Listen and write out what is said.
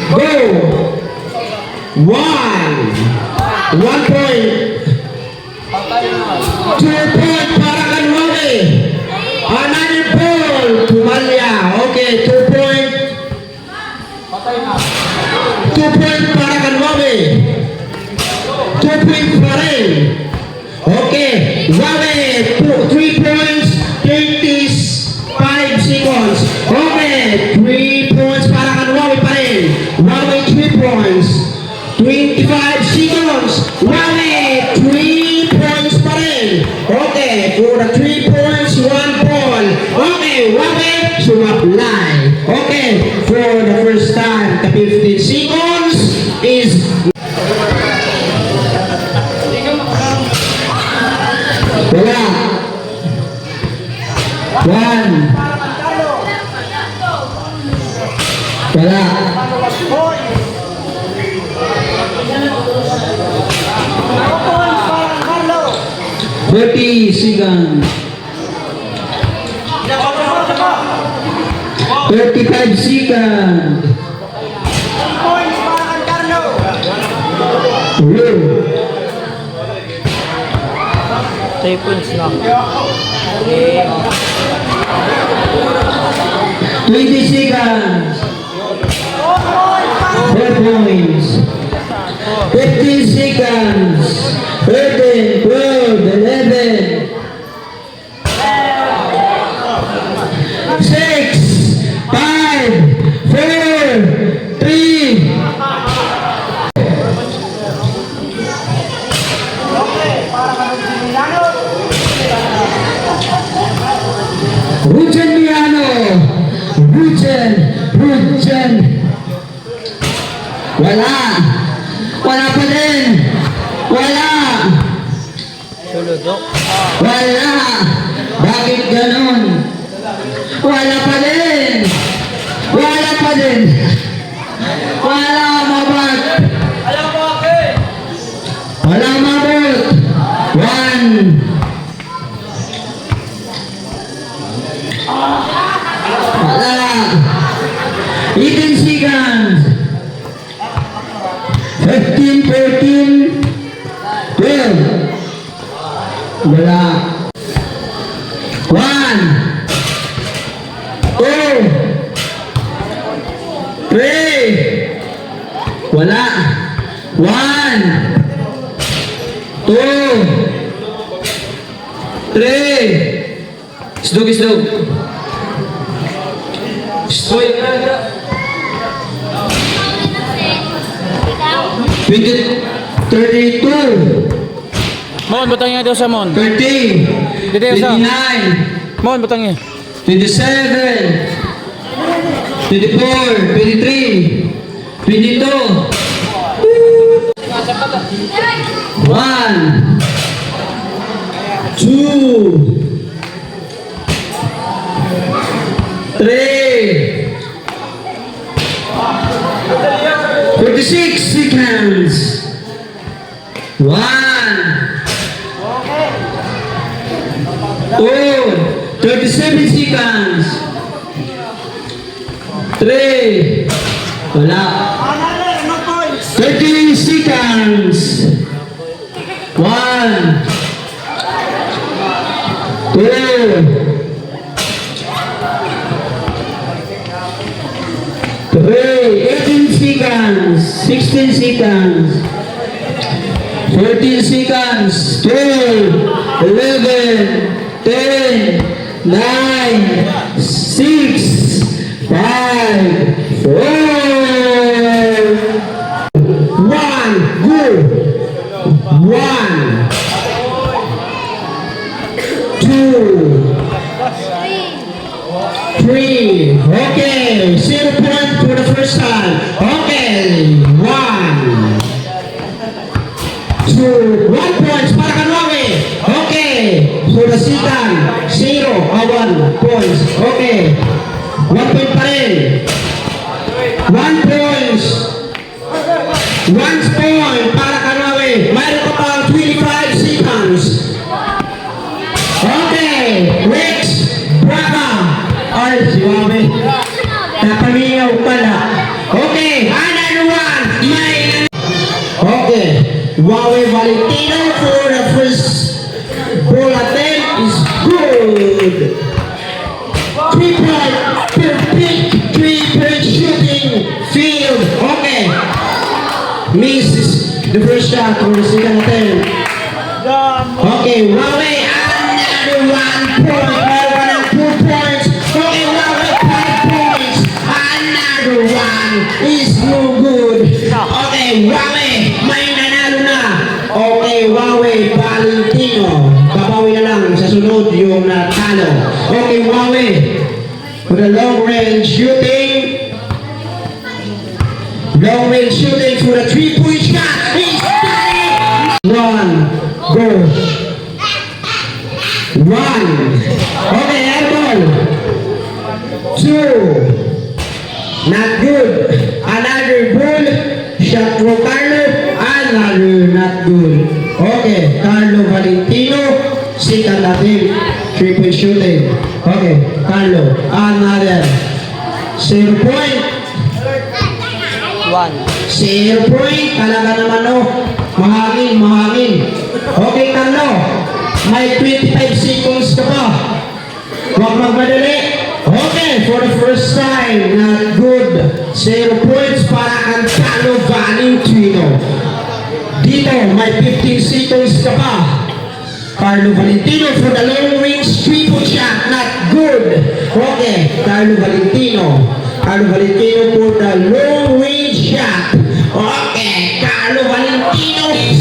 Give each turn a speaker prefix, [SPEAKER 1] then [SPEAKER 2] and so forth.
[SPEAKER 1] Go! 1 point. 2 point para Kanwabe. Another ball to Malia. Okay, 2 point. 2 point para Kanwabe. 2 point pa rin. Okay, Wabe, 3 points, 35 seconds. Okay, 3 points para Kanwabe pa rin. Wabe, 3 points, 25 seconds. Wabe, 3 points pa rin. Okay, for the 3 points, 1 ball. Okay, Wabe, sumablay. Okay, for the first time, the 15 seconds is wala. 1. Wala. 30 seconds. 35 seconds. Blue.
[SPEAKER 2] 3 points lang.
[SPEAKER 1] 20 seconds. 4 points. 15 seconds. 13, 12, 11. 6, 5, 4, 3. Rujen Miano. Rujen. Wala. Wala pa din. Wala.
[SPEAKER 2] Suludok.
[SPEAKER 1] Wala. Bakit ganon? Wala pa din. Wala pa din. Wala mabat. Wala mabat. 1. Wala. 18 seconds. 15, 14, 12. Wala. 1, 2, 3. Wala. 1, 2, 3. Isdog. Stoy. 32.
[SPEAKER 2] Mon, butang niya daw sa Mon.
[SPEAKER 1] 30.
[SPEAKER 2] Dito sa.
[SPEAKER 1] 29.
[SPEAKER 2] Mon, butang niya.
[SPEAKER 1] 27. 24. 23. 22. 1, 2, 3. 46 seconds. 1, 2, 37 seconds. 3. Wala. 30 seconds. 1, 2, 3, 18 seconds, 16 seconds, 14 seconds, 12, 11, 10, 9, 6, 5, 4, 1, go! 1, 2, 3. Okay, 0 point for the first time. Okay, 1, 2, 1 points para Kanwabe. Okay, for the second, 1 points. Okay, 1 point pa rin. 1 points. 1 point para Kanwabe. Mayroon ka pang 25 seconds. Okay, Rex, Braga. Ay, si Wabe. Napamingaw pala. Okay, Ana Wawe Valentino for the first ball attempt is good. 3-point, perfect 3-point shooting field. Okay. Misses the first shot for the second attempt. Okay, Wawe, another 1 point. Meron ng 2 points. Okay, Wawe, 5 points. Another one is no good. Okay, Wawe, may nanalo na. Okay, Wawe, Valentino. Babawi na lang sa sunod yung natalo. Okay, Wawe, for the long range shooting. Long range shooting for the 3-point shot. He's got it. 1. Go. 1. Okay, airball. 2. Not good. Another ball. Shot from Carlo. Another not good. Okay, Carlo Valentino. Second attempt. 3-point shooting. Okay, Carlo. Another. 0 point. 0 point. Talaga naman oh. Mahangin. Okay, Carlo. May 25 seconds ka pa. Huwag magmadali. Okay, for the first time, not good. 0 points para kang Carlo Valentino. Dito, may 15 seconds ka pa. Carlo Valentino for the long range 3-point shot, not good. Okay, Carlo Valentino. Carlo Valentino for the long range shot. Okay, Carlo Valentino.